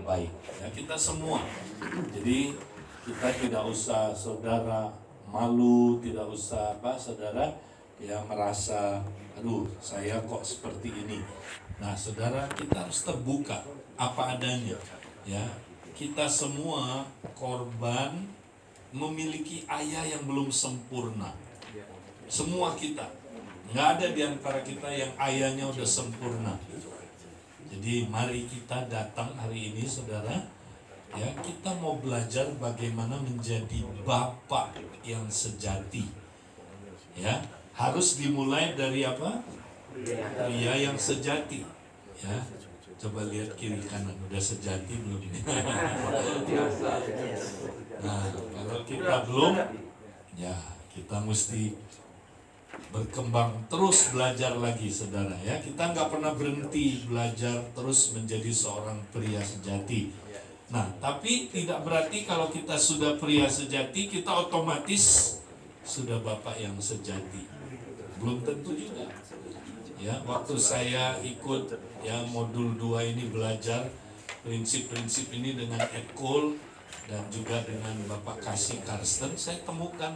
terbaik. Ya, kita semua. Jadi kita tidak usah saudara malu, tidak usah saudara merasa aduh saya kok seperti ini. Nah saudara, kita harus terbuka apa adanya. Ya, kita semua korban memiliki ayah yang belum sempurna. Semua kita, nggak ada di antara kita yang ayahnya udah sempurna. Jadi mari kita datang hari ini saudara, ya kita mau belajar bagaimana menjadi bapak yang sejati. Ya, harus dimulai dari apa? Pria yang sejati. Ya, coba lihat kiri kanan, udah sejati belum ini? Nah, kalau kita belum, ya kita mesti berkembang terus, belajar lagi saudara ya. Kita nggak pernah berhenti belajar terus menjadi seorang pria sejati. Nah, tapi tidak berarti kalau kita sudah pria sejati kita otomatis sudah bapak yang sejati. Belum tentu juga. Ya, waktu saya ikut ya modul 2 ini belajar prinsip-prinsip ini dengan Ed Cole dan juga dengan Bapak Kasih Karsten, saya temukan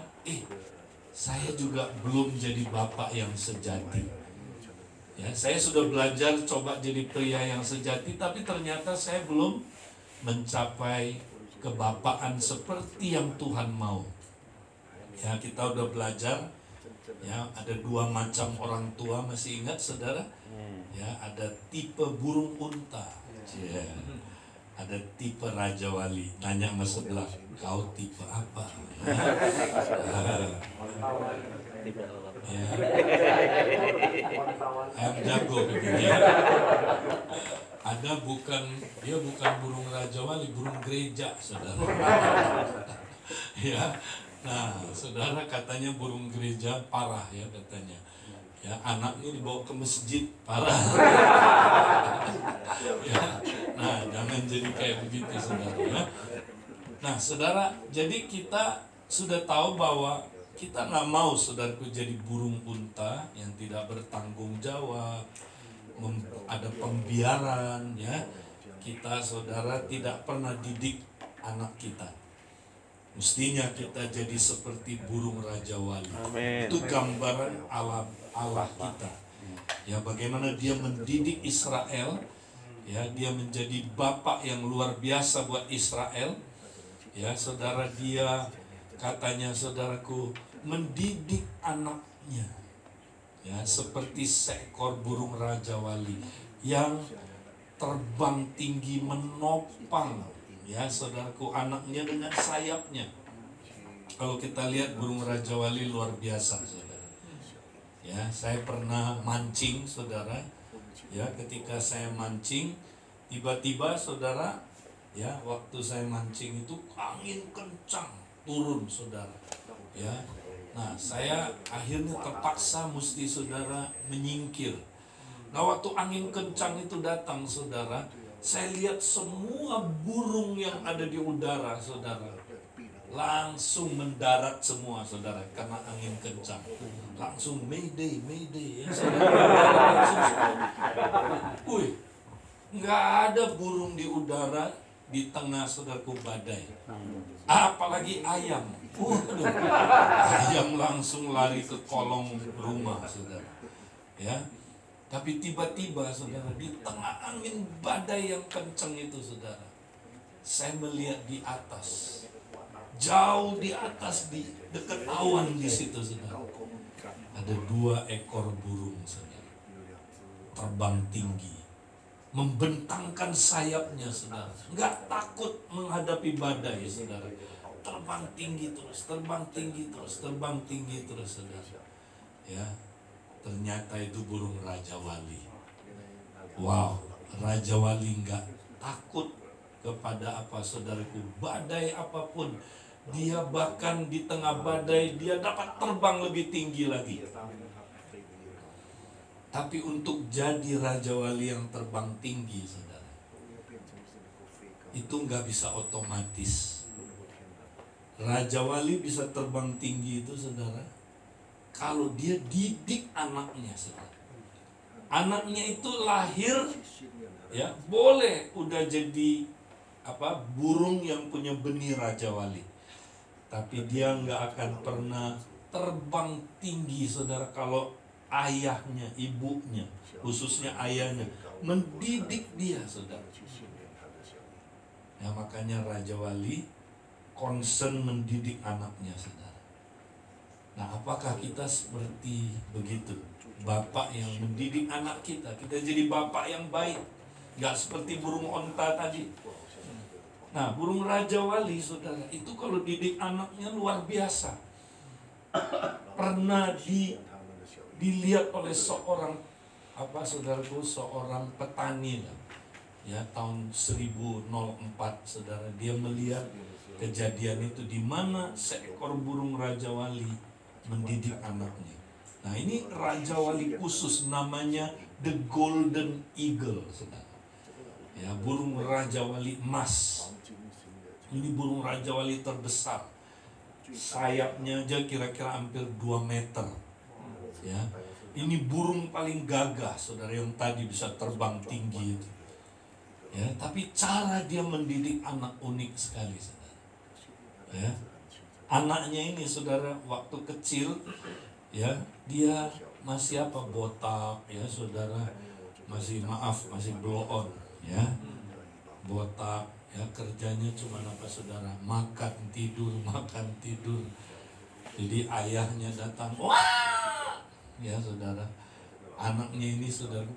saya juga belum jadi bapak yang sejati. Ya, saya sudah belajar coba jadi pria yang sejati, tapi ternyata saya belum mencapai kebapaan seperti yang Tuhan mau. Ya, kita udah belajar. Ya, ada 2 macam orang tua, masih ingat saudara? Ya, ada tipe burung unta. Ya. Ada tipe Raja Wali. Nanya sama sebelah, kau tipe apa? Ya. Ayam jago begini. Ada dia bukan burung Raja Wali, burung gereja, saudara. Ya. Nah, saudara, katanya burung gereja parah ya katanya. Ya, anaknya dibawa ke masjid parah. Ya. Nah, jangan jadi kayak begitu saudara ya. Nah saudara, jadi kita sudah tahu bahwa kita nggak mau saudaraku jadi burung unta yang tidak bertanggung jawab, ada pembiaran ya. Kita saudara tidak pernah didik anak kita. Mestinya kita jadi seperti burung Raja Wali. Amen. Itu gambaran Allah kita. Ya, bagaimana dia mendidik Israel. Ya, dia menjadi bapak yang luar biasa buat Israel. Ya, saudara, dia katanya saudaraku mendidik anaknya. Ya, seperti seekor burung Raja Wali yang terbang tinggi menopang. Ya, saudaraku, anaknya dengan sayapnya. Kalau kita lihat burung Raja Wali luar biasa, saudara. Ya, saya pernah mancing, saudara. Ya, ketika saya mancing, tiba-tiba, saudara, ya, waktu saya mancing itu angin kencang turun, saudara. Ya, nah, saya akhirnya terpaksa mesti saudara menyingkir. Nah, waktu angin kencang itu datang, saudara, saya lihat semua burung yang ada di udara, saudara, langsung mendarat semua, saudara, karena angin kencang. Langsung mayday, mayday, ya, saudara. Wih, nggak ada burung di udara di tengah saudaraku badai. Apalagi ayam. Waduh, ayam langsung lari ke kolong rumah, saudara. Ya. Tapi tiba-tiba, saudara, di tengah angin badai yang kencang itu, saudara, saya melihat di atas, jauh di atas, di dekat awan di situ, saudara, ada 2 ekor burung, saudara, terbang tinggi, membentangkan sayapnya, saudara, nggak takut menghadapi badai, saudara, terbang tinggi terus, terbang tinggi terus, terbang tinggi terus, saudara. Ya. Ternyata itu burung Raja Wali. Wow, Raja Wali nggak takut kepada apa, saudaraku, badai apapun. Dia bahkan di tengah badai dia dapat terbang lebih tinggi lagi. Tapi untuk jadi Raja Wali yang terbang tinggi, saudara, itu nggak bisa otomatis. Raja Wali bisa terbang tinggi itu, saudara, kalau dia didik anaknya, saudara. Anaknya itu lahir, ya, boleh udah jadi burung yang punya benih Raja Wali. Tapi dia nggak akan pernah terbang tinggi, saudara, kalau ayahnya, ibunya, khususnya ayahnya, mendidik dia, saudara. Ya, makanya Raja Wali concern mendidik anaknya, saudara. Nah, apakah kita seperti begitu? Bapak yang mendidik anak kita jadi bapak yang baik, nggak seperti burung onta tadi. Nah, burung Raja Wali, saudara, itu kalau didik anaknya luar biasa. Pernah dilihat oleh seorang saudaraku, seorang petani lah, ya, tahun 1004, saudara. Dia melihat kejadian itu di mana seekor burung Raja Wali mendidik anaknya. Nah, ini Raja Wali khusus, namanya the Golden Eagle, saudara. Ya, burung Raja Wali emas. Ini burung Raja Wali terbesar. Sayapnya aja kira-kira hampir 2 meter. Ya, ini burung paling gagah, saudara, yang tadi bisa terbang tinggi itu. Ya, tapi cara dia mendidik anak unik sekali, saudara. Ya, anaknya ini, saudara, waktu kecil, ya, dia masih botak, ya, saudara, masih blow on, ya, botak, ya, kerjanya cuma saudara, makan tidur. Jadi ayahnya datang, wah, ya, saudara, anaknya ini, saudara,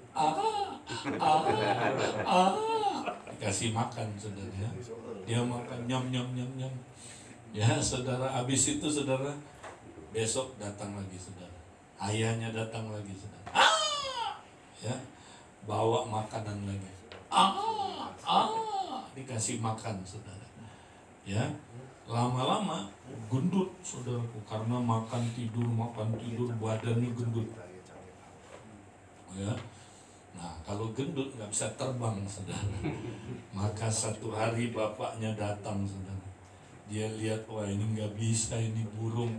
dikasih makan, saudara, ya. Dia makan nyam, ya, saudara. Habis itu, saudara, besok datang lagi, saudara, ayahnya datang lagi, saudara, ya, bawa makanan lagi, dikasih makan, saudara, ya. Lama-lama gendut, saudaraku, karena makan tidur, badannya gendut, ya. Nah, kalau gendut nggak bisa terbang, saudara. Maka satu hari bapaknya datang, saudara. Dia lihat, wah, ini nggak bisa, ini burung,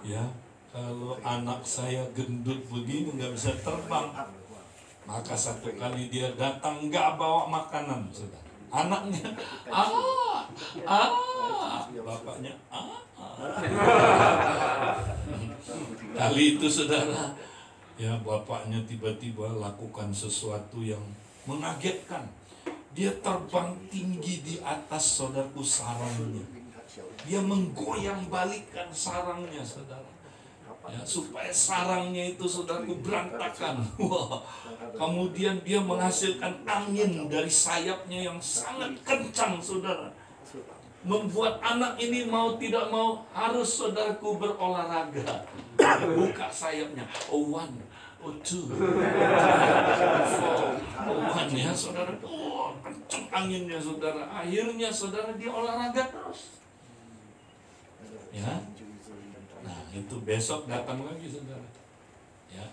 ya. Kalau anak saya gendut begini nggak bisa terbang. Maka satu kali dia datang nggak bawa makanan, saudara. Anaknya, bapaknya, Kali itu, saudara, ya, bapaknya tiba-tiba lakukan sesuatu yang mengagetkan. Dia terbang tinggi di atas, saudaraku, sarangnya. Dia menggoyang balikkan sarangnya, saudara, ya, supaya sarangnya itu, saudaraku, berantakan. Wah, kemudian dia menghasilkan angin dari sayapnya yang sangat kencang, saudara, membuat anak ini mau tidak mau harus, saudaraku, berolahraga. Buka sayapnya, one, two, one, ya, saudara. Kencang anginnya, saudara. Akhirnya, saudara, dia olahraga terus, ya. Nah, itu besok datang lagi, saudara, ya,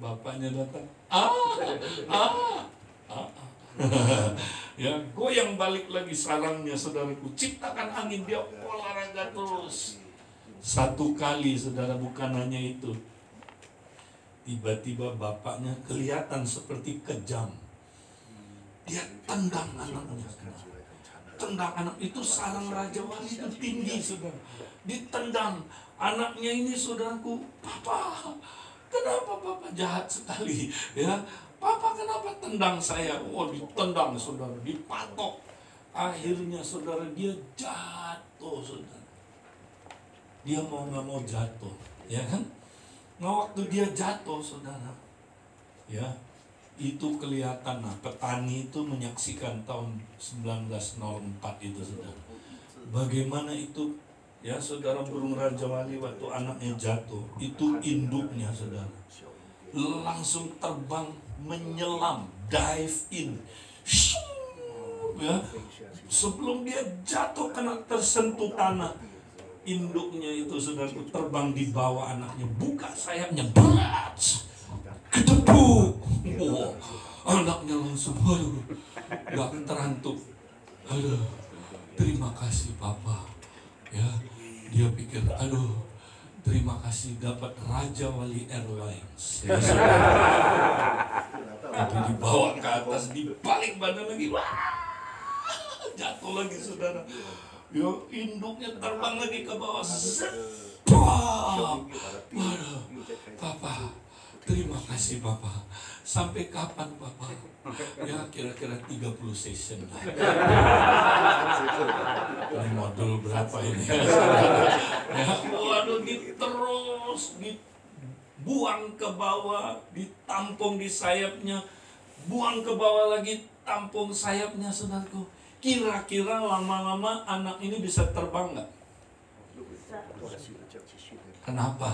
bapaknya datang, ya, goyang balik lagi sarangnya, saudaraku, ciptakan angin, dia olahraga terus. Satu kali, saudara, bukan hanya itu, tiba-tiba bapaknya kelihatan seperti kejam. Dia tendang anaknya. Tendang anak itu, sarang Raja Wali itu tinggi, saudara. Ditendang anaknya ini, saudaraku, papa, kenapa papa jahat sekali, ya, papa kenapa tendang saya? Oh, ditendang, saudara, dipatok. Akhirnya, saudara, dia jatuh, saudara. Dia mau nggak mau jatuh, ya kan? Nah, waktu dia jatuh, saudara, ya, itu kelihatan. Nah, petani itu menyaksikan tahun 1904 itu, saudara, bagaimana itu, ya, saudara, burung Raja Wali waktu anaknya jatuh, itu induknya, saudara, langsung terbang, menyelam, dive in, ya, sebelum dia jatuh kena tersentuh tanah, induknya itu, saudara, terbang di bawah anaknya, buka sayapnya, berat, ketepuk. Oh, anaknya langsung, aduh, gak terantuk, aduh, terima kasih papa, ya. Dia pikir, aduh, terima kasih dapat Raja Wali Airlines, ya, tapi dibawa ke atas, dibalik badan lagi, wah, Jatuh lagi saudara. Yo, induknya terbang lagi ke bawah. Zet. Waduh, Papa, terima kasih Papa. Sampai kapan Papa? Ya kira-kira 30 session lah. Ini modul berapa ini? Ya, waduh, terus dibuang ke bawah, ditampung di sayapnya, buang ke bawah lagi, tampung sayapnya, saudaraku. Kira-kira lama-lama anak ini bisa terbang nggak? Kenapa?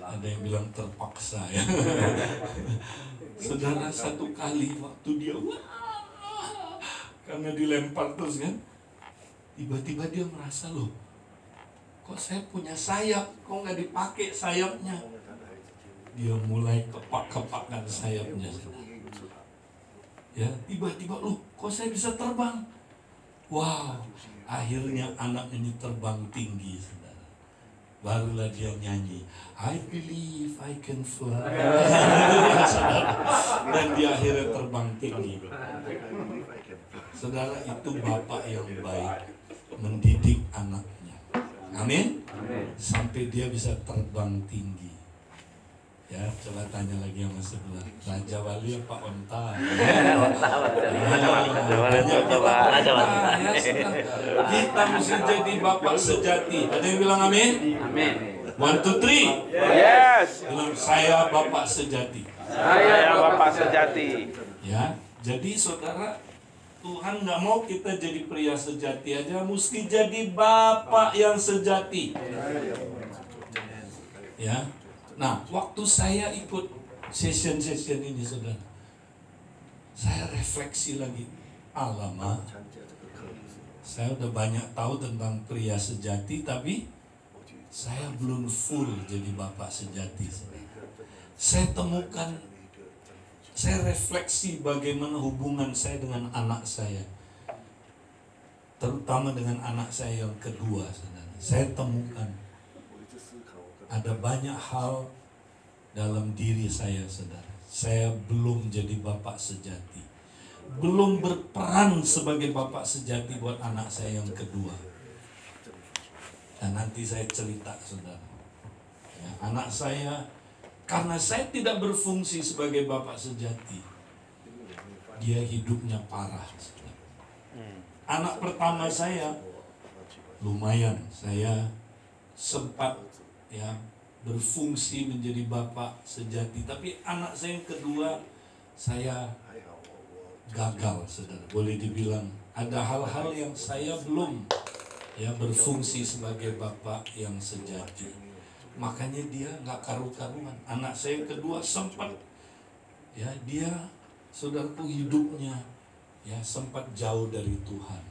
Ada yang bilang terpaksa ya. Saudara, satu kali waktu dia karena dilempar terus kan, tiba-tiba dia merasa, loh, kok saya punya sayap, kok nggak dipakai sayapnya? Dia mulai kepak-kepakan sayapnya. Ya, tiba-tiba, loh, kok saya bisa terbang? Wow, akhirnya anak ini terbang tinggi, saudara. Barulah dia nyanyi, I believe I can fly. Dan dia akhirnya terbang tinggi. Saudara, itu bapak yang baik mendidik anaknya. Amin. Sampai dia bisa terbang tinggi. Ya, coba tanya lagi yang sebelah. Raja Wali apa onta? Kita mesti jadi bapak sejati. Ada yang bilang amin? Amin. 1, 2, 3. Yes. Bilang, saya bapak sejati. Saya bapak sejati. Ya, jadi saudara, Tuhan nggak mau kita jadi pria sejati aja, mesti jadi bapak yang sejati. Ya. Nah, waktu saya ikut session-session ini, saudara, saya refleksi lagi. Alamak, saya udah banyak tahu tentang pria sejati, tapi saya belum full jadi bapak sejati, saudara. Saya temukan, saya refleksi bagaimana hubungan saya dengan anak saya, terutama dengan anak saya yang kedua, saudara. Saya temukan ada banyak hal dalam diri saya, saudara. Saya belum jadi bapak sejati, belum berperan sebagai bapak sejati buat anak saya yang kedua. Dan nanti saya cerita, saudara. Ya, anak saya, karena saya tidak berfungsi sebagai bapak sejati, dia hidupnya parah, saudara. Anak pertama saya lumayan, saya sempat ya berfungsi menjadi bapak sejati, tapi anak saya yang kedua saya gagal, saudara. Boleh dibilang ada hal-hal yang saya belum ya berfungsi sebagai bapak yang sejati. Makanya dia nggak karu-karuan. Anak saya yang kedua sempat ya, dia, saudaraku, hidupnya ya sempat jauh dari Tuhan.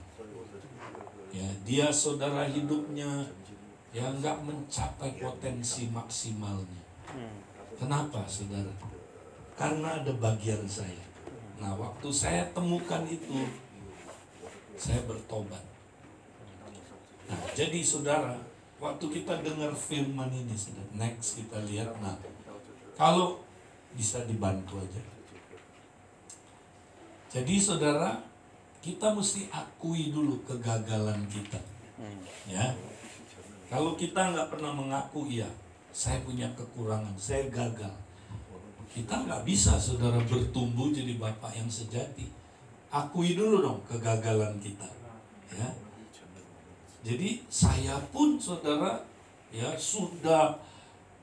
Ya, dia, saudara, hidupnya ya nggak mencapai potensi maksimalnya. Kenapa, saudara? Karena ada bagian saya. Nah, waktu saya temukan itu, saya bertobat. Nah, jadi saudara, waktu kita dengar firman ini, saudara, next kita lihat. Nah, kalau bisa dibantu aja. Jadi saudara, kita mesti akui dulu kegagalan kita. Ya. Kalau kita nggak pernah mengaku, ya, saya punya kekurangan, saya gagal, kita nggak bisa, saudara, bertumbuh jadi bapak yang sejati. Akui dulu dong kegagalan kita, ya. Jadi saya pun, saudara, ya, sudah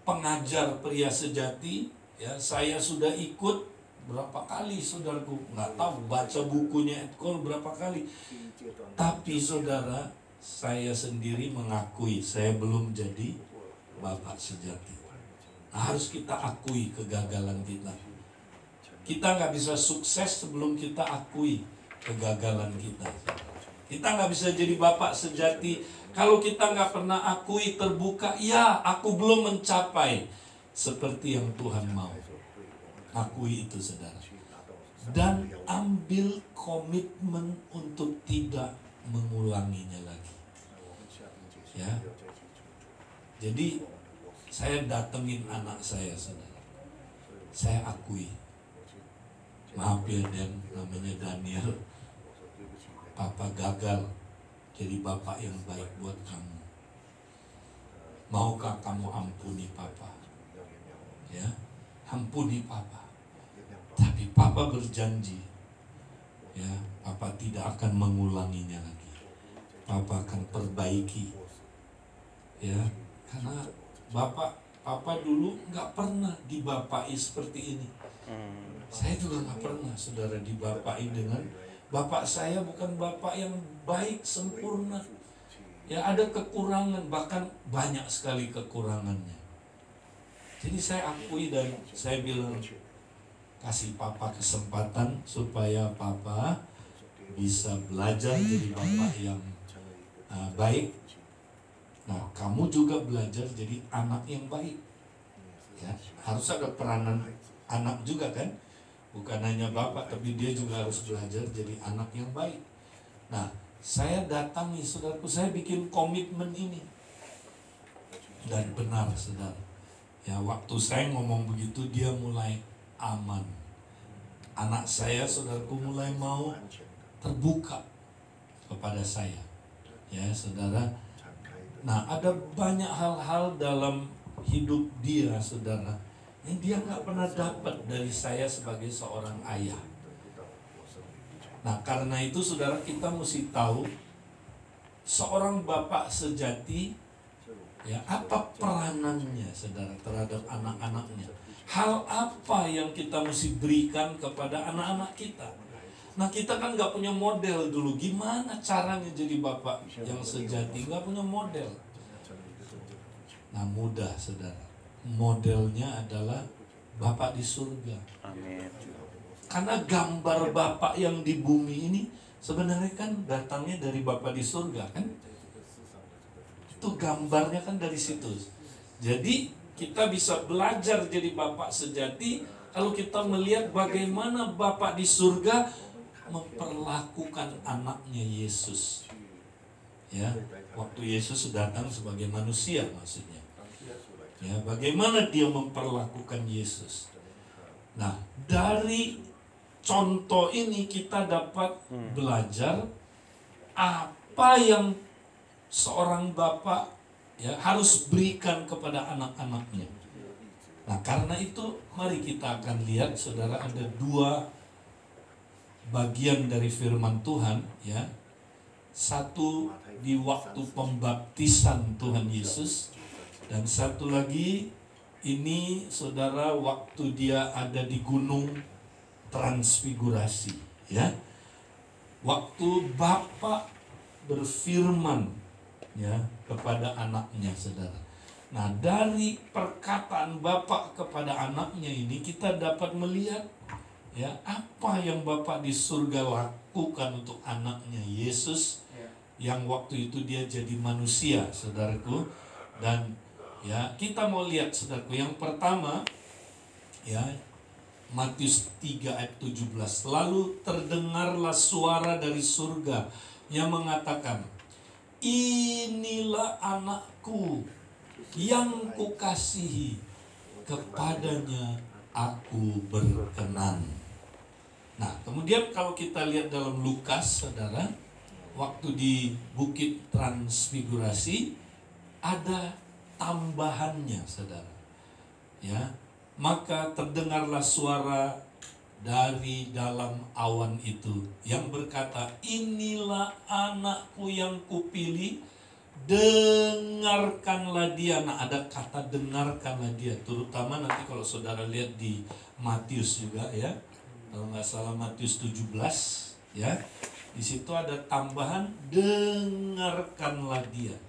pengajar pria sejati, ya, saya sudah ikut berapa kali, saudaraku, nggak tahu, baca bukunya Ed Cole berapa kali. Tapi saudara, saya sendiri mengakui saya belum jadi bapak sejati. Nah, harus kita akui kegagalan kita. Kita nggak bisa sukses sebelum kita akui kegagalan kita. Kita nggak bisa jadi bapak sejati kalau kita nggak pernah akui terbuka, ya, aku belum mencapai seperti yang Tuhan mau. Akui itu, saudara. Dan ambil komitmen untuk tidak mengulanginya lagi. Ya. Jadi saya datengin anak saya, saudara. Saya akui, maaf ya Dan, namanya Daniel, Papa gagal jadi bapak yang baik buat kamu. Maukah kamu ampuni Papa? Ya, ampuni Papa. Tapi Papa berjanji, ya, Papa tidak akan mengulanginya lagi. Papa akan perbaiki, ya, karena Papa dulu nggak pernah dibapai seperti ini. Saya juga nggak pernah, saudara, dibapai dengan bapak saya bukan bapak yang baik sempurna. Ya, ada kekurangan, bahkan banyak sekali kekurangannya. Jadi saya akui dan saya bilang, kasih Papa kesempatan supaya Papa bisa belajar jadi bapak yang baik. Nah, kamu juga belajar jadi anak yang baik. Ya, harus ada peranan anak juga kan? Bukan hanya bapak, tapi dia juga harus belajar jadi anak yang baik. Nah, saya datangi saudaraku, saya bikin komitmen ini. Dan benar, saudara. Ya, waktu saya ngomong begitu, dia mulai aman. Anak saya, saudaraku, mulai mau terbuka kepada saya. Ya, saudara. Nah, ada banyak hal-hal dalam hidup dia, saudara, yang dia nggak pernah dapat dari saya sebagai seorang ayah. Nah, karena itu, saudara, kita mesti tahu seorang bapak sejati, ya, apa peranannya, saudara, terhadap anak-anaknya. Hal apa yang kita mesti berikan kepada anak-anak kita. Nah, kita kan nggak punya model dulu. Gimana caranya jadi bapak yang sejati? Nggak punya model. Nah, mudah, saudara. Modelnya adalah Bapak di surga. Amin. Karena gambar Bapak yang di bumi ini sebenarnya kan datangnya dari Bapak di surga, kan? Itu gambarnya kan dari situ. Jadi kita bisa belajar jadi Bapak sejati kalau kita melihat bagaimana Bapak di surga memperlakukan anaknya Yesus. Ya, waktu Yesus datang sebagai manusia, maksudnya. Ya, bagaimana dia memperlakukan Yesus. Nah, dari contoh ini kita dapat belajar apa yang seorang bapak, ya, harus berikan kepada anak-anaknya. Nah, karena itu mari kita akan lihat, saudara, ada dua bagian dari firman Tuhan, ya. Satu di waktu pembaptisan Tuhan Yesus, dan satu lagi ini, saudara, waktu dia ada di gunung Transfigurasi, ya. Waktu Bapa berfirman, ya, kepada anaknya, saudara. Nah, dari perkataan Bapa kepada anaknya ini kita dapat melihat, ya, apa yang Bapa di surga lakukan untuk anaknya Yesus, yang waktu itu dia jadi manusia, saudaraku. Dan ya, kita mau lihat, saudaraku, yang pertama, ya, Matius 3 ayat 17. Lalu terdengarlah suara dari surga yang mengatakan, inilah anakku yang kukasihi, kepadanya aku berkenan. Nah, kemudian kalau kita lihat dalam Lukas, saudara, waktu di Bukit Transfigurasi ada tambahannya, saudara. Ya, maka terdengarlah suara dari dalam awan itu yang berkata, inilah anakku yang kupilih, dengarkanlah dia. Nah, ada kata dengarkanlah dia, terutama nanti kalau saudara lihat di Matius juga, ya, kalau nggak salah Matius 17, ya, di situ ada tambahan dengarkanlah dia.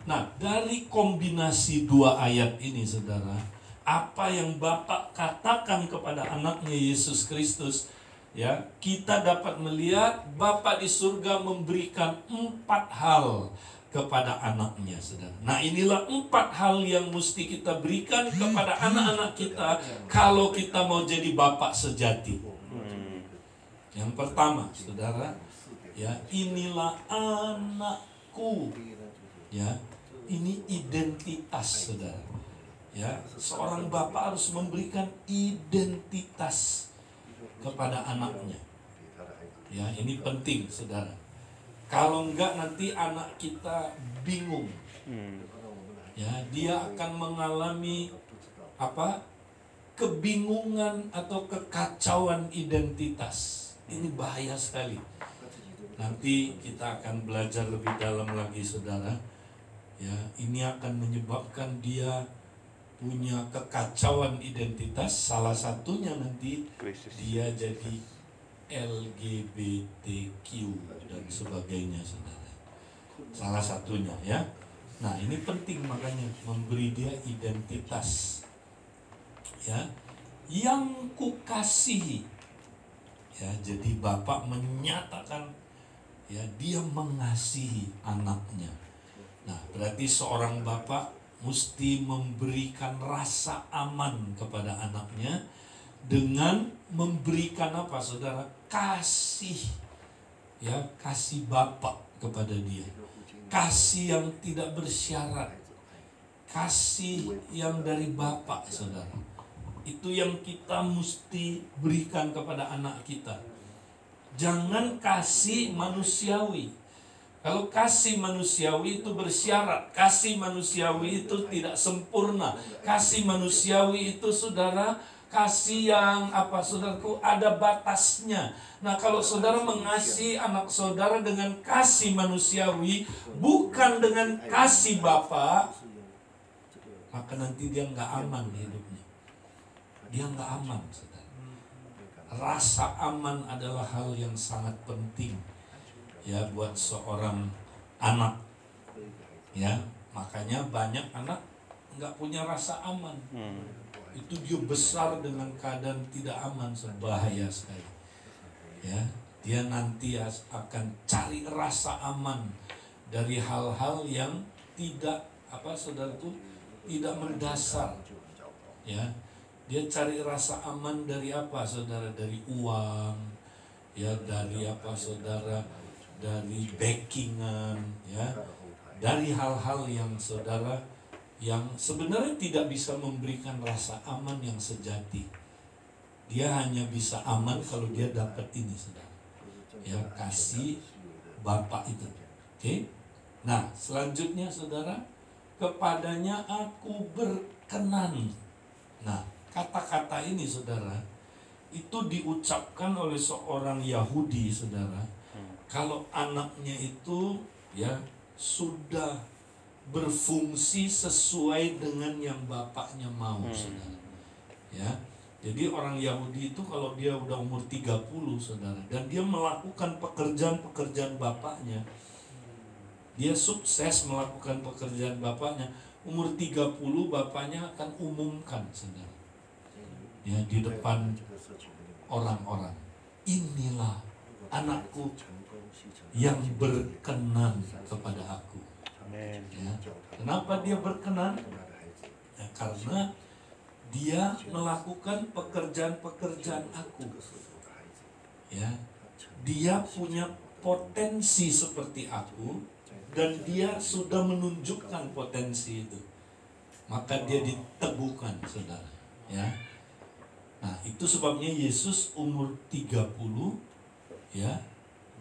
Nah, dari kombinasi dua ayat ini, saudara, apa yang Bapak katakan kepada anaknya Yesus Kristus, ya, kita dapat melihat Bapak di surga memberikan 4 hal kepada anaknya, saudara. Nah, inilah 4 hal yang mesti kita berikan kepada anak-anak kita kalau kita mau jadi bapak sejati. Yang pertama, saudara, ya, inilah anakku, ya, ini identitas, saudara. Ya, seorang bapak harus memberikan identitas kepada anaknya. Ya, ini penting, saudara. Kalau enggak nanti anak kita bingung. Ya, dia akan mengalami kebingungan atau kekacauan identitas. Ini bahaya sekali. Nanti kita akan belajar lebih dalam lagi, saudara. Ya, ini akan menyebabkan dia punya kekacauan identitas. Salah satunya nanti dia jadi LGBTQ dan sebagainya, saudara. Salah satunya, ya. Nah, ini penting, makanya memberi dia identitas, ya, yang kukasihi. Ya, jadi Bapak menyatakan, ya, dia mengasihi anaknya. Nah, berarti seorang bapak mesti memberikan rasa aman kepada anaknya dengan memberikan apa, saudara? Kasih, ya, kasih Bapak kepada dia. Kasih yang tidak bersyarat, kasih yang dari Bapak, saudara. Itu yang kita mesti berikan kepada anak kita. Jangan kasih manusiawi. Kalau kasih manusiawi itu bersyarat, kasih manusiawi itu tidak sempurna. Kasih manusiawi itu, saudara, kasih yang saudaraku, ada batasnya. Nah, kalau saudara mengasihi anak saudara dengan kasih manusiawi, bukan dengan kasih Bapa, maka nanti dia nggak aman hidupnya. Dia nggak aman, saudara. Rasa aman adalah hal yang sangat penting, ya, buat seorang anak. Ya, makanya banyak anak nggak punya rasa aman. Itu dia besar dengan keadaan tidak aman, bahaya sekali. Ya, dia nanti akan cari rasa aman dari hal-hal yang tidak saudaraku, tidak mendasar. Ya, dia cari rasa aman dari apa, saudara? Dari uang, ya, dari saudara? Dari backingan, ya, dari hal-hal yang saudara, yang sebenarnya tidak bisa memberikan rasa aman yang sejati. Dia hanya bisa aman kalau dia dapat ini, saudara, ya, kasih Bapak itu. Oke? Nah, selanjutnya, saudara, kepadanya aku berkenan. Nah, kata-kata ini, saudara, itu diucapkan oleh seorang Yahudi, saudara, kalau anaknya itu, ya, sudah berfungsi sesuai dengan yang bapaknya mau, saudara. Ya, jadi orang Yahudi itu kalau dia udah umur 30, saudara, dan dia melakukan pekerjaan-pekerjaan bapaknya, dia sukses melakukan pekerjaan bapaknya, umur 30 bapaknya akan umumkan, saudara, ya, di depan orang-orang, inilah anakku yang berkenan kepada aku. Ya. Kenapa dia berkenan? Ya, karena dia melakukan pekerjaan-pekerjaan aku. Ya, dia punya potensi seperti aku dan dia sudah menunjukkan potensi itu. Maka dia diteguhkan, saudara. Ya. Nah, itu sebabnya Yesus umur 30, ya,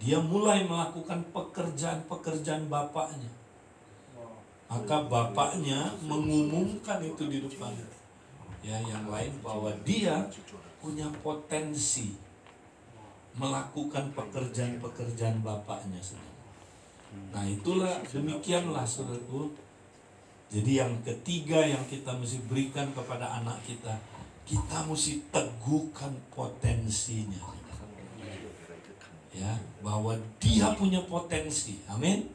dia mulai melakukan pekerjaan-pekerjaan Bapaknya. Maka Bapaknya mengumumkan itu di depan, ya, yang lain, bahwa dia punya potensi melakukan pekerjaan-pekerjaan Bapaknya, saudara. Nah, itulah, demikianlah, saudaraku. Jadi yang ketiga yang kita mesti berikan kepada anak kita, kita mesti teguhkan potensinya, ya, bahwa dia punya potensi. Amin.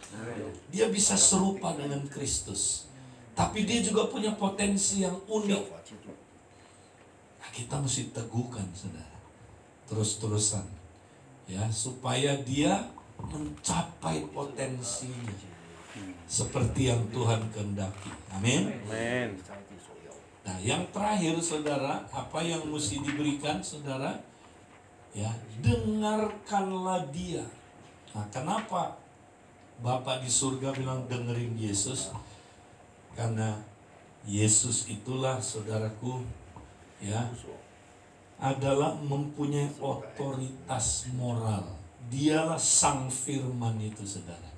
Dia bisa serupa dengan Kristus, tapi dia juga punya potensi yang unik. Nah, kita mesti teguhkan, saudara, terus-terusan, ya, supaya dia mencapai potensinya seperti yang Tuhan kehendaki. Amin. Nah, yang terakhir, saudara, apa yang mesti diberikan, saudara? Ya, dengarkanlah dia. Nah, kenapa Bapa di surga bilang dengerin Yesus? Karena Yesus itulah, saudaraku, ya, adalah mempunyai otoritas moral dialah sang firman itu, saudara.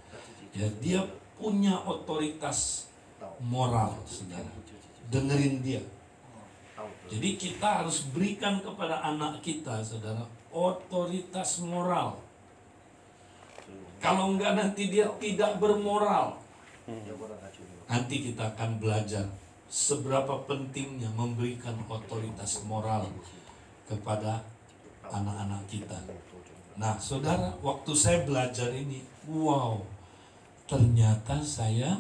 Ya, dia punya otoritas moral, saudara. Dengerin dia. Jadi kita harus berikan kepada anak kita, saudara, otoritas moral. Kalau enggak nanti dia tidak bermoral. Nanti kita akan belajar seberapa pentingnya memberikan otoritas moral kepada anak-anak kita. Nah, saudara, waktu saya belajar ini, wow, ternyata saya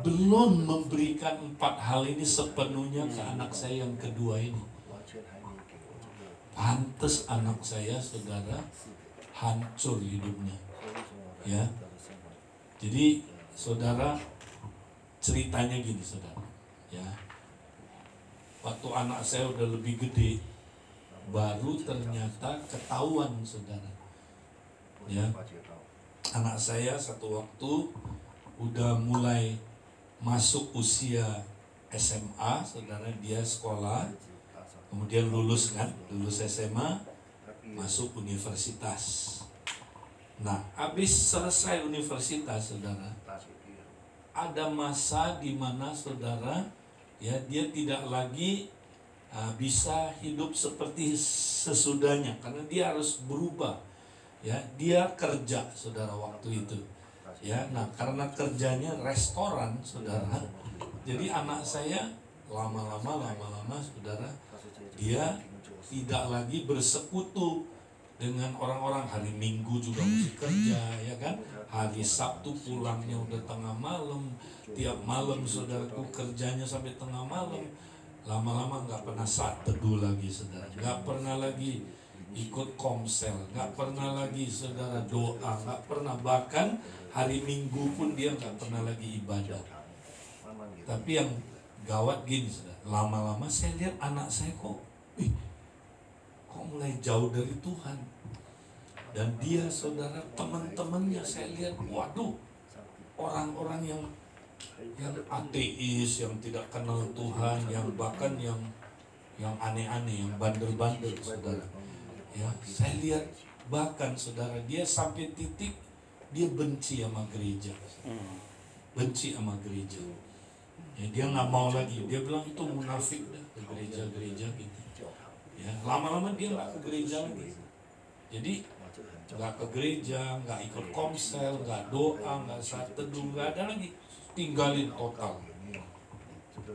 belum memberikan 4 hal ini sepenuhnya ke anak saya yang kedua ini. Pantes anak saya, saudara, hancur hidupnya. Ya, jadi saudara, ceritanya gini, saudara. Ya, waktu anak saya udah lebih gede, baru ternyata ketahuan, saudara. Ya, anak saya satu waktu udah mulai masuk usia SMA, saudara. Dia sekolah, kemudian lulus SMA, masuk universitas. Nah, habis selesai universitas, saudara, ada masa di mana, saudara, ya, dia tidak lagi bisa hidup seperti sesudahnya, karena dia harus berubah. Ya, dia kerja, saudara, waktu itu. Ya, nah, karena kerjanya restoran, saudara. Jadi anak saya lama-lama, saudara, dia tidak lagi bersekutu dengan orang-orang. Hari Minggu juga mesti kerja, ya kan? Hari Sabtu pulangnya udah tengah malam. Tiap malam, saudaraku, kerjanya sampai tengah malam. Lama-lama nggak pernah saat teduh lagi, saudara. Nggak pernah lagi ikut komsel, nggak pernah lagi, saudara, doa, nggak pernah. Bahkan hari Minggu pun dia nggak pernah lagi ibadah. Tapi yang gawat gini, saudara, lama-lama saya lihat anak saya kok mulai jauh dari Tuhan. Dan dia, saudara, teman-temannya saya lihat, waduh, orang-orang yang ateis, yang tidak kenal Tuhan, yang bahkan yang aneh-aneh, yang bandel-bandel, saudara. Ya, saya lihat bahkan, saudara, dia sampai titik dia benci sama gereja, benci sama gereja. Ya, dia nggak mau lagi. Dia bilang itu munafik dah ke gereja-gereja gitu. Ya, lama-lama dia nggak ke gereja lagi. Jadi nggak ke gereja, nggak ikut komsel, nggak doa, nggak saat teduh, nggak ada lagi. Tinggalin total.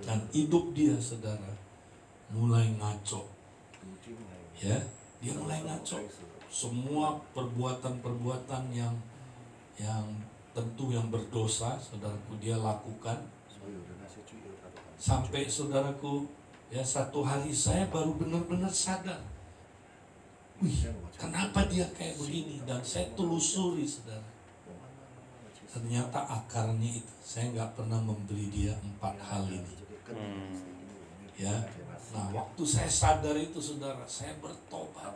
Dan hidup dia, saudara, mulai ngaco. Ya, dia mulai ngaco. Semua perbuatan-perbuatan yang tentu yang berdosa, saudaraku, dia lakukan. Sampai, saudaraku, ya, satu hari saya baru benar-benar sadar, wih, kenapa dia kayak begini? Dan saya telusuri, saudara. Ternyata akarnya itu, saya nggak pernah memberi dia 4 hal ini. Ya, nah, waktu saya sadar itu, saudara, saya bertobat.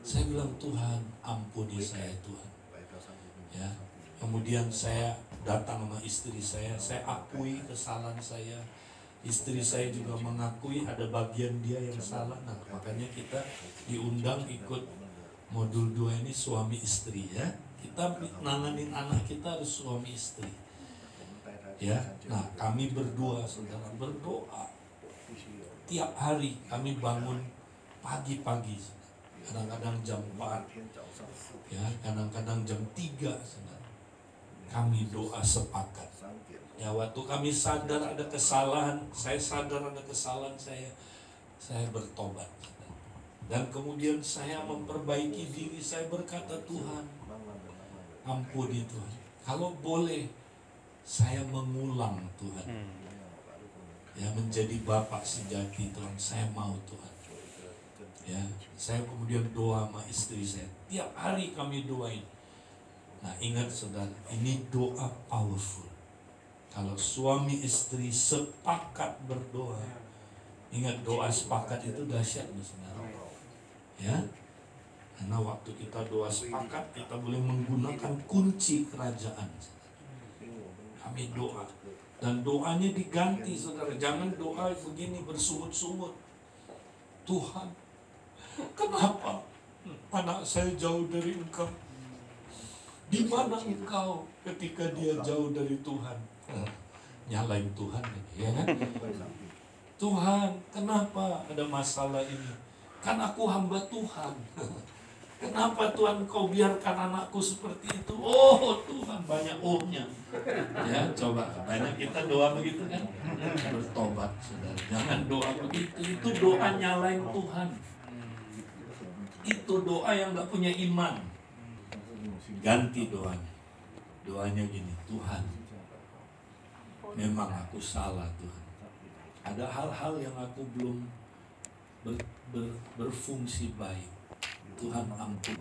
Saya bilang, Tuhan, ampuni saya, Tuhan. Ya, kemudian saya datang sama istri saya akui kesalahan saya. Istri saya juga mengakui ada bagian dia yang salah. Nah, makanya kita diundang ikut modul 2 ini, suami istri, ya. Kita nanganin anak kita harus suami istri. Ya, nah, kami berdua, saudara, berdoa. Tiap hari kami bangun pagi-pagi, kadang-kadang jam 4, ya, kadang-kadang jam 3, saudara. Kami doa sepakat. Ya, waktu kami sadar ada kesalahan, saya sadar ada kesalahan saya bertobat. Dan kemudian saya memperbaiki diri, saya berkata, Tuhan, ampuni Tuhan. Kalau boleh, saya mengulang, Tuhan. Ya, menjadi Bapak sejati, Tuhan. Saya mau, Tuhan. Ya, saya kemudian doa sama istri saya. Tiap hari kami doain. Nah, ingat, saudara, ini doa powerful. Kalau suami istri sepakat berdoa, ingat, doa sepakat itu dahsyat, saudara. Ya, karena waktu kita doa sepakat, kita boleh menggunakan kunci kerajaan. Kami doa, dan doanya diganti, saudara. Jangan doa begini bersungut-sungut. Tuhan, kenapa anak saya jauh dari Engkau. Di mana Engkau ketika dia jauh dari Tuhan? Nyalain Tuhan, ya kan? Tuhan, kenapa ada masalah ini? Kan aku hamba Tuhan. Kenapa Tuhan kau biarkan anakku seperti itu? Oh Tuhan, banyak ohnya. Ya, coba banyak kita doa begitu kan? Bertobat, saudara. Jangan doa begitu. Itu doa nyalain Tuhan. Itu doa yang gak punya iman. Ganti doanya. Doanya gini, Tuhan, memang aku salah Tuhan. Ada hal-hal yang aku belum berfungsi baik. Tuhan ampun,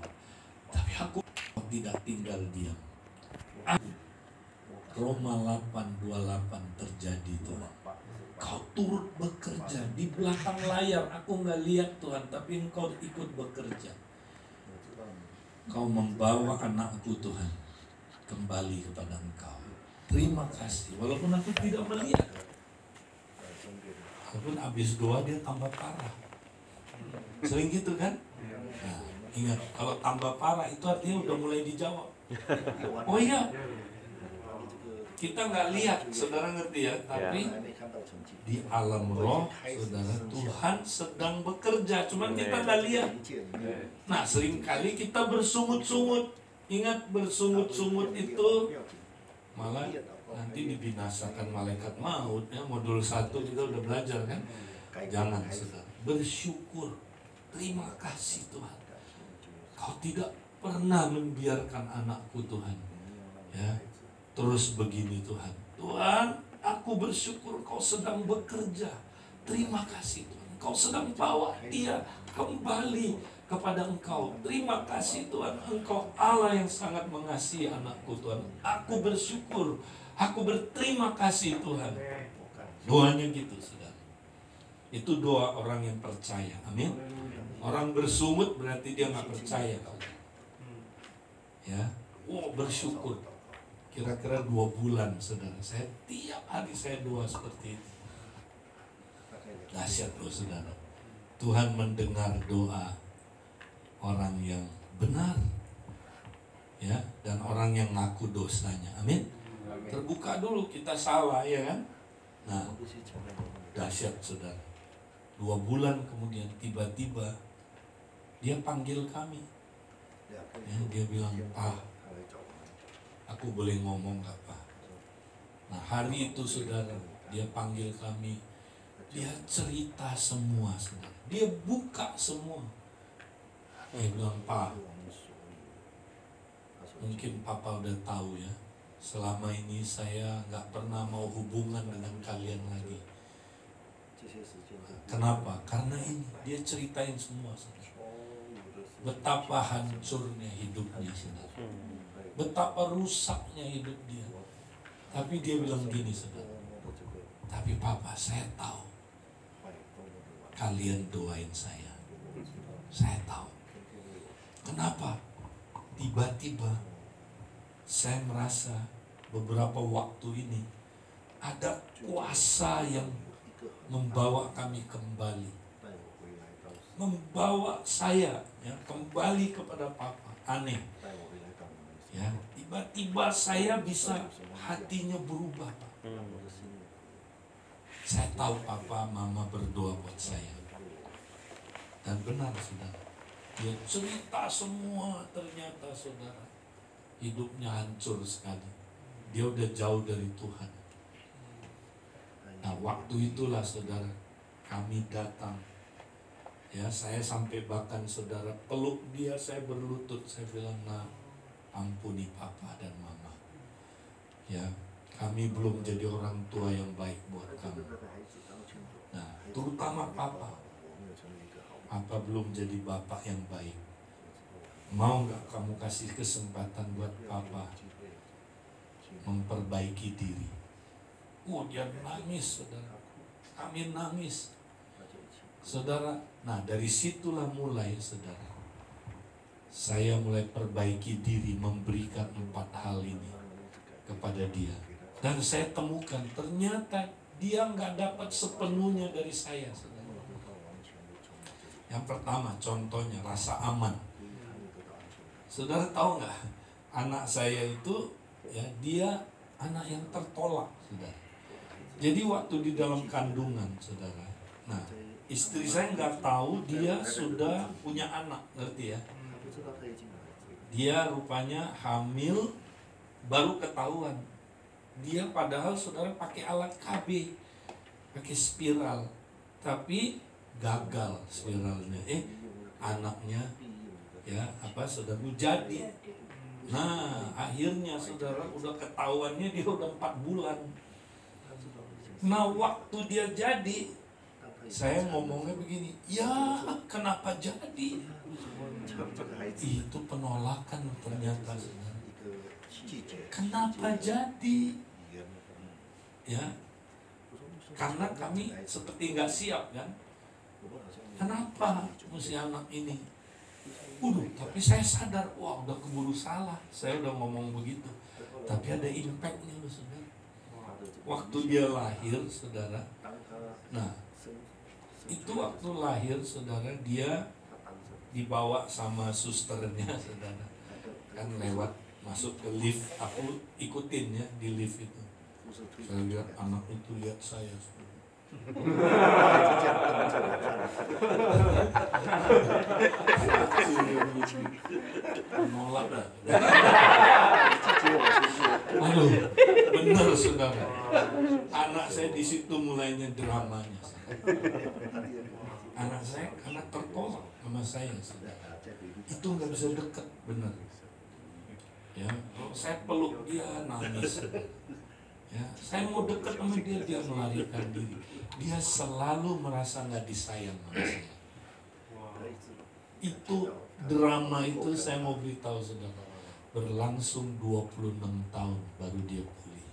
tapi aku tidak tinggal diam. Roma 8:28 terjadi Tuhan. Kau turut bekerja di belakang layar. Aku nggak lihat Tuhan, tapi Engkau ikut bekerja. Kau membawa anakku Tuhan kembali kepada Engkau. Terima kasih. Walaupun aku tidak melihat, walaupun habis doa dia tambah parah. Sering gitu kan? Nah, ingat, kalau tambah parah itu artinya udah mulai dijawab. Oh iya, kita nggak lihat, saudara ngerti ya? Tapi di alam roh, saudara, Tuhan sedang bekerja, cuman kita nggak lihat. Nah, seringkali kita bersungut-sungut. Ingat, bersungut-sungut itu malah nanti dibinasakan malaikat maut. Ya, modul 1 kita udah belajar kan? Jangan, saudara, bersyukur. Terima kasih Tuhan. Kau tidak pernah membiarkan anakku Tuhan. Ya, terus begini Tuhan. Tuhan, aku bersyukur Kau sedang bekerja. Terima kasih Tuhan. Kau sedang bawa dia kembali kepada Engkau. Terima kasih Tuhan. Engkau Allah yang sangat mengasihi anakku Tuhan. Aku bersyukur. Aku berterima kasih Tuhan. Doanya gitu, saudara. Itu doa orang yang percaya. Amin. Orang bersungut berarti dia nggak percaya. Ya, bersyukur. Kira-kira 2 bulan, saudara. Saya tiap hari saya doa seperti itu. Dahsyat loh, saudara. Tuhan mendengar doa orang yang benar, ya, dan orang yang ngaku dosanya. Amin. Terbuka dulu kita salah, ya kan? Nah, dahsyat, saudara. 2 bulan kemudian tiba-tiba dia panggil kami. Ya, dia bilang, Pak, aku boleh ngomong gak Pak? Nah, hari itu saudara, dia panggil kami. Dia cerita semua, saudara. Dia buka semua. Dia bilang, Pak, mungkin Papa udah tahu ya, selama ini saya gak pernah mau hubungan dengan kalian lagi. Kenapa? Karena ini. Dia ceritain semua, saudara. Betapa hancurnya hidupnya, saudara. Betapa rusaknya hidup dia. Tapi dia bilang gini, saudara. Tapi Papa, saya tahu kalian doain saya. Saya tahu. Kenapa? Tiba-tiba saya merasa beberapa waktu ini ada kuasa yang membawa kami kembali. Membawa saya ya, kembali kepada Papa. Aneh. Ya, tiba-tiba saya bisa hatinya berubah, Pak. Saya tahu Papa, Mama berdoa buat saya. Dan benar, saudara. Dia cerita semua, ternyata saudara hidupnya hancur sekali. Dia udah jauh dari Tuhan. Nah, waktu itulah saudara kami datang. Ya, saya sampai bahkan saudara peluk dia, saya berlutut, saya bilang, nah, ampuni Papa dan Mama. Ya, kami belum jadi orang tua yang baik buat kamu. Nah, terutama Papa. Papa belum jadi bapak yang baik. Mau gak kamu kasih kesempatan buat Papa memperbaiki diri? Dia nangis, saudara. Kami nangis, saudara. Nah, dari situlah mulai, saudara, saya mulai perbaiki diri, memberikan 4 hal ini kepada dia. Dan saya temukan ternyata dia nggak dapat sepenuhnya dari saya, saudara. Yang pertama, contohnya rasa aman. saudara tahu nggak? Anak saya itu ya dia anak yang tertolak, saudara. Jadi waktu di dalam kandungan, saudara. Nah, istri saya nggak tahu dia sudah punya anak, ngerti ya? Dia rupanya hamil, baru ketahuan. Dia padahal saudara pakai alat KB, pakai spiral, tapi gagal spiralnya. Anaknya ya saudara jadi. Nah, akhirnya saudara udah ketahuannya dia udah 4 bulan. Nah, waktu dia jadi, saya ngomongnya begini, ya kenapa jadi? Itu penolakan ternyata, saudara. Kenapa jadi? Ya, karena kami seperti nggak siap kan? Kenapa mesti anak ini? Tapi saya sadar, wah udah keburu salah. Saya udah ngomong begitu. Tapi ada impactnya loh, saudara. Waktu dia lahir, saudara. Nah, itu waktu lahir, saudara, dia dibawa sama susternya, saudara. Kan lewat masuk ke lift, aku ikutin ya di lift itu. Saya lihat anak itu lihat saya. Nolak dah. Aduh, benar saudara. Anak saya di situ mulainya dramanya. Anak saya karena tertolak sama saya, saudara. Itu nggak bisa dekat, benar. Ya, kalau saya peluk dia nangis. Ya, saya mau dekat sama dia, dia melarikan diri. Dia selalu merasa nggak disayang sama saya. Itu drama itu saya mau beritahu saudara, berlangsung 26 tahun baru dia pulih.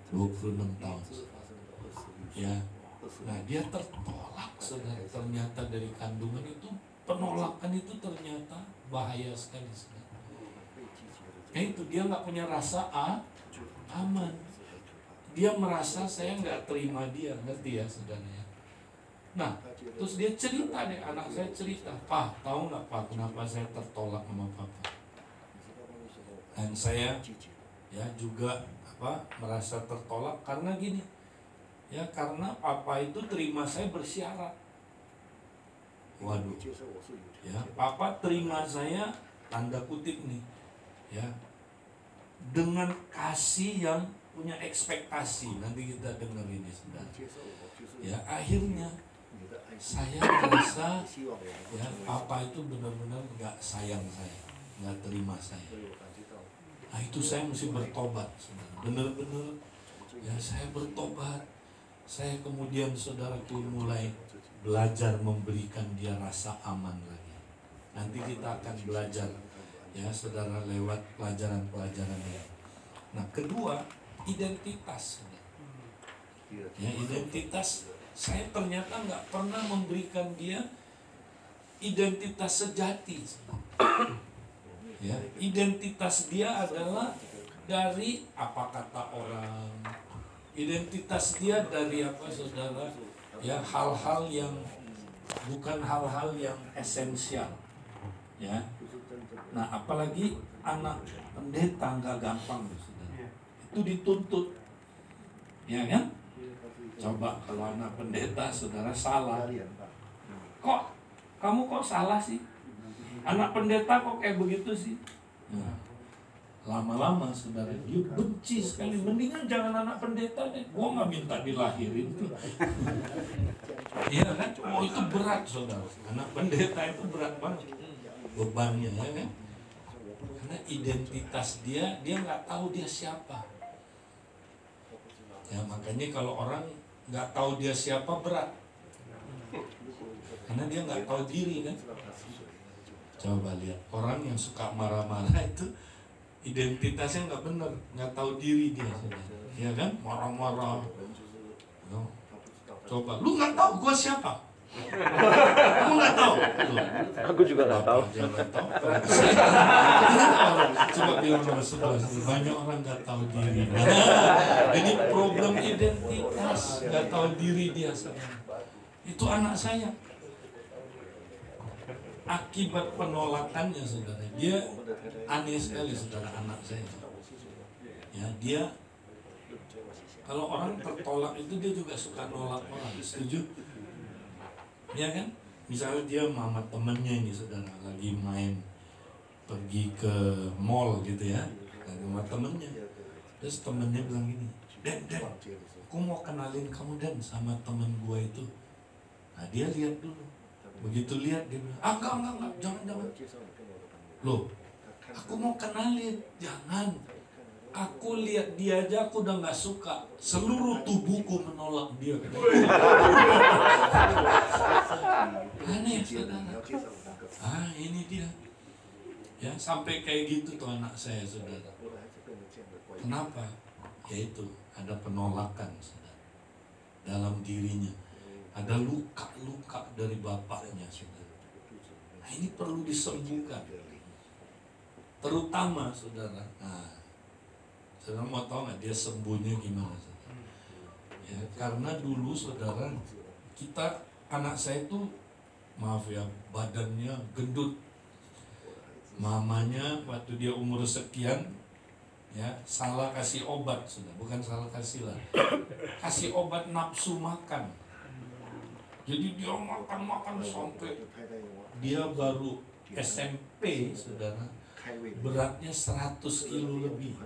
26 tahun. Ya, nah dia tertolak, saudara. Ternyata dari kandungan itu, penolakan itu ternyata bahaya sekali, saudara. Itu dia nggak punya rasa aman. Dia merasa saya nggak terima dia, ngerti ya saudara ya. Nah, terus dia cerita deh, anak saya cerita, Pak, tahu nggak Pak kenapa saya tertolak sama Papa? Dan saya ya juga merasa tertolak karena gini, ya karena Papa itu terima saya bersyarat. Waduh, ya Papa terima saya tanda kutip nih, ya dengan kasih yang punya ekspektasi. Nanti kita dengar ini, saudara. Ya akhirnya saya merasa ya Papa itu benar-benar nggak sayang saya, nggak terima saya. Nah itu saya mesti bertobat, saudara. Benar-benar ya saya bertobat. Saya kemudian saudaraku mulai belajar memberikan dia rasa aman lagi. Nanti kita akan belajar ya saudara lewat pelajaran-pelajaran ini. Nah kedua, identitas. Ya identitas, saya ternyata nggak pernah memberikan dia identitas sejati. Ya identitas dia adalah dari apa kata orang. Identitas dia dari apa saudara? Ya hal-hal yang bukan hal-hal yang esensial. Ya. Nah apalagi anak pendeta nggak gampang, saudara. Itu dituntut, ya kan? Coba kalau anak pendeta saudara salah, kok kamu kok salah sih? Anak pendeta kok kayak begitu sih? Nah, lama-lama saudara dia benci sekali. Mendingan jangan anak pendeta deh. Gua nggak minta dilahirin tuh. Iya kan? Oh itu berat saudara. Anak pendeta itu berat banget bebannya, ya kan? Karena identitas dia nggak tahu dia siapa. Ya makanya kalau orang nggak tahu dia siapa berat, karena dia nggak tahu diri kan. Coba lihat orang yang suka marah-marah itu identitasnya nggak benar, nggak tahu diri dia, ya kan? Marah-marah. Coba, lu nggak tahu gua siapa? Kamu nggak tahu? Aku juga nggak tahu. Coba bilang sama sebelah, banyak orang nggak tahu diri. Ini problem identitas, nggak tahu diri dia. Itu anak saya. akibat penolakannya saudara, dia aneh sekali saudara, anak saya. Ya, dia kalau orang tertolak itu dia juga suka nolak orang, setuju? Ya kan? Misalnya dia sama temennya ini saudara lagi main, pergi ke mall gitu ya, lagi sama temennya, terus temennya bilang gini, Den, aku mau kenalin kamu Den sama temen gua itu. Nah dia lihat dulu, begitu lihat dia bilang, enggak, jangan. Loh, aku mau kenalin, jangan. Aku lihat dia aja aku udah nggak suka, seluruh tubuhku menolak dia. Aneh saudara. Ini dia. Ya sampai kayak gitu tuh anak saya saudara. Kenapa? Yaitu ada penolakan saudara dalam dirinya, ada luka dari bapaknya saudara. Nah ini perlu disembuhkan, terutama saudara. Saudara mau tahu nggak dia sembuhnya gimana saudara? Ya karena dulu saudara kita, anak saya tuh maaf ya badannya gendut. Mamanya waktu dia umur sekian ya salah kasih obat sudah, bukan salah kasih lah, kasih obat nafsu makan. Jadi dia makan sampai dia baru SMP saudara, beratnya 100 kilo lebih.